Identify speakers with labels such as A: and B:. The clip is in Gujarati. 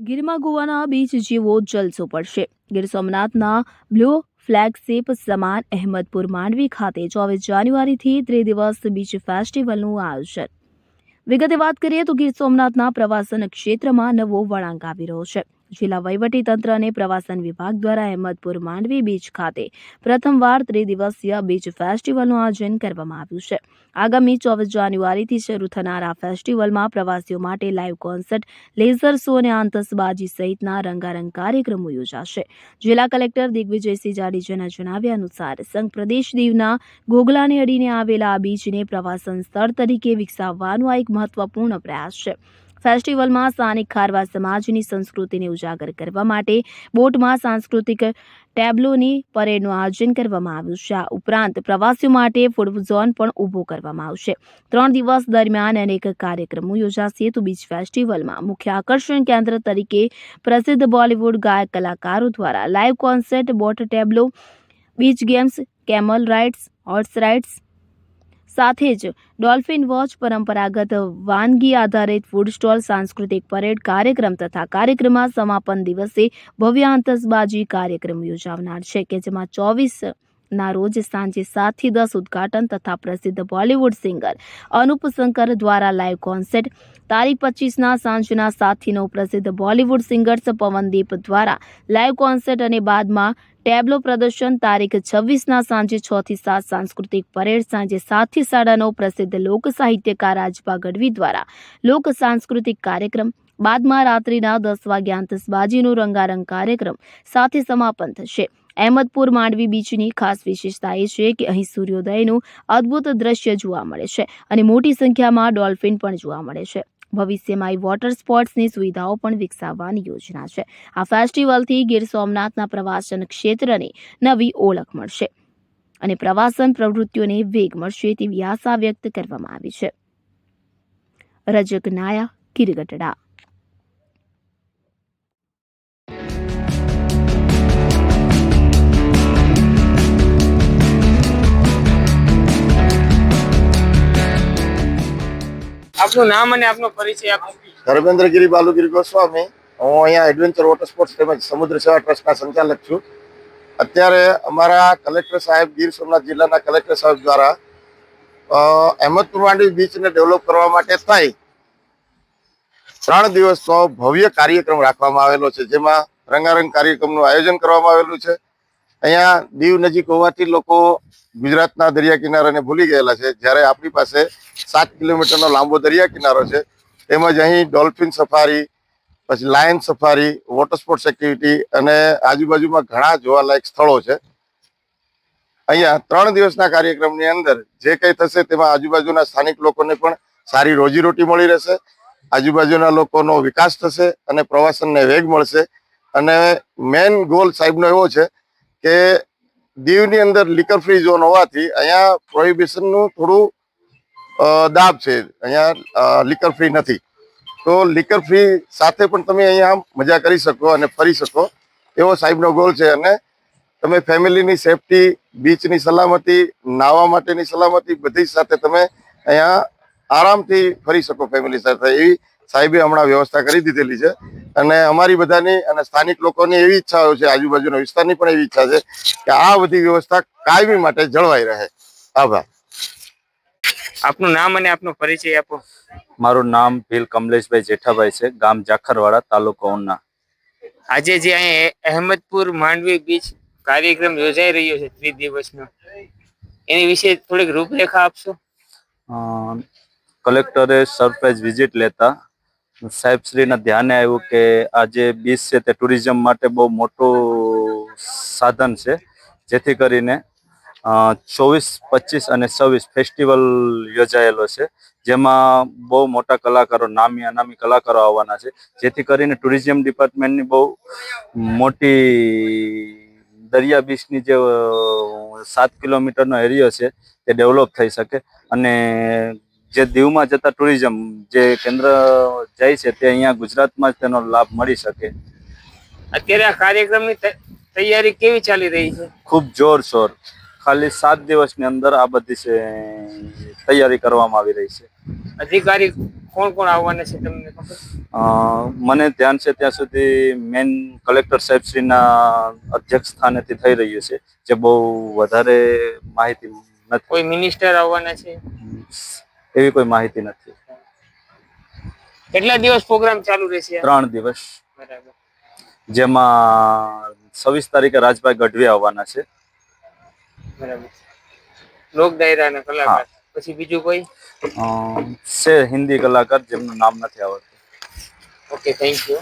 A: ગીરમાં ગોવાના બીચ જેવો જલસો પડશે. ગીર સોમનાથના બ્લુ ફ્લેગશિપ સમાન અહેમદપુર માંડવી ખાતે 24 જાન્યુઆરીથી ત્રિદિવસ બીચ ફેસ્ટિવલનું આયોજન. વિગતે વાત કરીએ તો ગીર સોમનાથના પ્રવાસન ક્ષેત્રમાં નવો વળાંક આવી રહ્યો છે. જિલ્લા વહીવટીતંત્ર અને પ્રવાસન વિભાગ દ્વારા અહેમદપુર માંડવી બીચ ખાતે પ્રથમવાર ત્રિદિવસીય બીચ ફેસ્ટિવલનું આયોજન કરવામાં આવ્યું છે. આગામી 24 જાન્યુઆરીથી શરૂ થનાર આ ફેસ્ટિવલમાં પ્રવાસીઓ માટે લાઇવ કોન્સર્ટ, લેઝર શો અને આતશબાજી સહિતના રંગારંગ કાર્યક્રમો યોજાશે. જિલ્લા કલેક્ટર દિગ્વિજયસિંહ જાડેજાના જણાવ્યા અનુસાર સંઘ પ્રદેશ દીવના ઘોઘલાને અડીને આવેલા આ બીચને પ્રવાસન સ્થળ તરીકે વિકસાવવાનો આ એક મહત્વપૂર્ણ પ્રયાસ છે. ફેસ્ટિવલમાં સ્થાનિક ખારવા સમાજની સંસ્કૃતિને ઉજાગર કરવા માટે બોટમાં સાંસ્કૃતિક ટેબ્લોની પરેડનું આયોજન કરવામાં આવ્યું છે. આ ઉપરાંત પ્રવાસીઓ માટે ફૂડ ઝોન પણ ઊભો કરવામાં આવશે. 3 દિવસ દરમિયાન અનેક કાર્યક્રમો યોજાશે. તો બીચ ફેસ્ટિવલમાં મુખ્ય આકર્ષણ કેન્દ્ર તરીકે પ્રસિદ્ધ બોલિવૂડ ગાયક કલાકારો દ્વારા live concert, boat tableau, beach games, camel rides, horse rides સાથે જ ડોલ્ફિન વોચ, પરંપરાગત વાનગી આધારિત ફૂડ સ્ટોલ, સાંસ્કૃતિક પરેડ કાર્યક્રમ તથા કાર્યક્રમમાં સમાપન દિવસે ભવ્ય આતશબાજી કાર્યક્રમ યોજાનાર છે કે જેમાં 24ના રોજ સાંજે 7 થી 10 ઉદ્ઘાટન તથા પ્રસિદ્ધ બોલિવૂડ સિંગર અનુપ શંકર દ્વારા લાઇવ કોન્સર્ટ, તારીખ 25ના સાંજના 7 થી 9 પ્રસિદ્ધ બોલિવૂડ સિંગર્સ પવનદીપ દ્વારા લાઇવ કોન્સર્ટ અને બાદમાં ટેબ્લો પ્રદર્શન, તારીખ 26ના સાંજે 6 થી 7 સાંસ્કૃતિક પરેડ, સાંજે 7 થી 9:30 પ્રસિદ્ધ લોક સાહિત્યકાર રાજભા ગઢવી દ્વારા લોક સાંસ્કૃતિક કાર્યક્રમ, બાદમાં રાત્રિના 10 વાગ્યે આતશબાજીનો રંગારંગ કાર્યક્રમ સાથે સમાપન થશે. અહેમદપુર માંડવી બીચની ખાસ વિશેષતા એ છે કે અહીં સૂર્યોદયનું અદ્ભુત દ્રશ્ય જોવા મળે છે અને મોટી સંખ્યામાં ડોલ્ફિન પણ જોવા મળે છે. ભવિષ્યમાં અહીં વોટર સ્પોર્ટ્સની સુવિધાઓ પણ વિકસાવવાની યોજના છે. આ ફેસ્ટિવલથી ગીર સોમનાથના પ્રવાસન ક્ષેત્રને નવી ઓળખ મળશે અને પ્રવાસન પ્રવૃત્તિઓને વેગ મળશે તેવી આશા વ્યક્ત કરવામાં આવી છે. રજક નાયા, ગીરગઢડા.
B: આપનું નામ અને આપનો પરિચય આપો.
C: ધર્મેન્દ્રગીરી બાલુગીરી ગોસ્વામી. હું અહીંયા એડવેન્ચર વોટર સ્પોર્ટ્સ તેમજ સમુદ્ર સેવા ટ્રસ્ટના સંચાલક છું. અત્યારે અમારા કલેક્ટર સાહેબ, ગીર સોમનાથ જિલ્લાના કલેક્ટર સાહેબ દ્વારા અહેમદપુર માંડવી બીચને ડેવલપ કરવા માટે થઈ 3 દિવસનો ભવ્ય કાર્યક્રમ રાખવામાં આવેલો છે, જેમાં રંગારંગ કાર્યક્રમનું આયોજન કરવામાં આવેલું છે. અહીંયા દીવ નજીક હોવાથી લોકો ગુજરાતના દરિયા કિનારાને ભૂલી ગયેલા છે, જ્યારે આપણી પાસે 7 કિલોમીટરનો લાંબો દરિયા કિનારો છે. તેમજ અહીં ડોલ્ફિન સફારી, પછી lion safari, water sports activity અને આજુબાજુમાં ઘણા જોવાલાયક સ્થળો છે. અહીંયા 3 દિવસના કાર્યક્રમની અંદર જે કંઈ થશે તેમાં આજુબાજુના સ્થાનિક લોકોને પણ સારી રોજીરોટી મળી રહેશે, આજુબાજુના લોકોનો વિકાસ થશે અને પ્રવાસનને વેગ મળશે. અને મેઇન ગોલ સાહેબનો એવો છે કે દીવની અંદર લિકર ફ્રી ઝોન હોવાથી અહીંયા પ્રોહિબિશનનું થોડું દાબ છે. અહીંયા લિકર ફ્રી નથી, તો લિકર ફ્રી સાથે પણ તમે અહીંયા મજા કરી શકો અને ફરી શકો એવો સાહેબનો ગોલ છે. અને તમે ફેમિલીની સેફટી, બીચની સલામતી, નાહવા માટેની સલામતી બધી સાથે તમે અહીંયા આરામથી ફરી શકો ફેમિલી સાથે, એવી સાહેબે હમણાં વ્યવસ્થા કરી દીધેલી છે. અને અમારી બધાની અને સ્થાનિક લોકોની એવી ઈચ્છાઓ છે, આજુબાજુના વિસ્તારની પણ એવી ઈચ્છા છે કે આ બધી વ્યવસ્થા કાયમી માટે જળવાઈ રહે. આભાર.
B: આપનું નામ અને આપનો પરિચય આપો.
D: મારું નામ ભીલ કમલેશભાઈ જેઠાભાઈ છે, ગામ જાખરવાડા, તાલુકો ઉના.
B: આજે જે અહીં અહેમદપુર માંડવી બીચ કાર્યક્રમ યોજાઈ રહ્યો છે 3 દિવસનો, એની વિશે થોડીક રૂપરેખા આપશો?
D: કલેક્ટરે સરપ્રાઇઝ વિઝિટ લેતા સાહેબશ્રીના ધ્યાને આવ્યું કે આ જે બીચ છે તે ટુરિઝમ માટે બહુ મોટું સાધન છે, જેથી કરીને 24, 25 અને 26 ફેસ્ટિવલ યોજાયેલો છે, જેમાં બહુ મોટા કલાકારો, નામી અનામી કલાકારો આવવાના છે, જેથી કરીને ટુરિઝમ ડિપાર્ટમેન્ટની બહુ મોટી દરિયા બીચની જે 7 કિલોમીટરનો એરિયો છે તે ડેવલપ થઈ શકે અને જે દીવમાં જતા ટુરિઝમ જે કેન્દ્ર જાય છે તે અહીંયા ગુજરાતમાં જ તેનો લાભ મળી શકે.
B: અત્યારે આ કાર્યક્રમની તૈયારી કેવી ચાલી રહી છે?
D: ખૂબ જોરશોર. ખાલી 7 દિવસની અંદર આ બધી તૈયારી કરવામાં આવી રહી છે.
B: કોણ કોણ આવવાના છે તમને ખબર?
D: મને ધ્યાન છે ત્યાં સુધી મેન કલેક્ટર સાહેબશ્રીના અધ્યક્ષ સ્થાનેથી થઈ રહ્યું છે, જે બહુ વધારે માહિતી નથી.
B: કોઈ મિનિસ્ટર આવવાના છે?
D: એવી કોઈ માહિતી નથી.
B: કેટલા દિવસ પ્રોગ્રામ ચાલુ રહેશે?
D: 3 દિવસ,
B: બરાબર.
D: જેમાં 26 તારીખે રાજભાઈ ગઢવી આવવાના છે.
B: બરાબર. લોક ડાયરાના કલાકાર. પછી બીજું કોઈ?
D: છે હિન્દી કલાકાર જેમનું નામ નથી આવડતું.
B: Okay, thank you.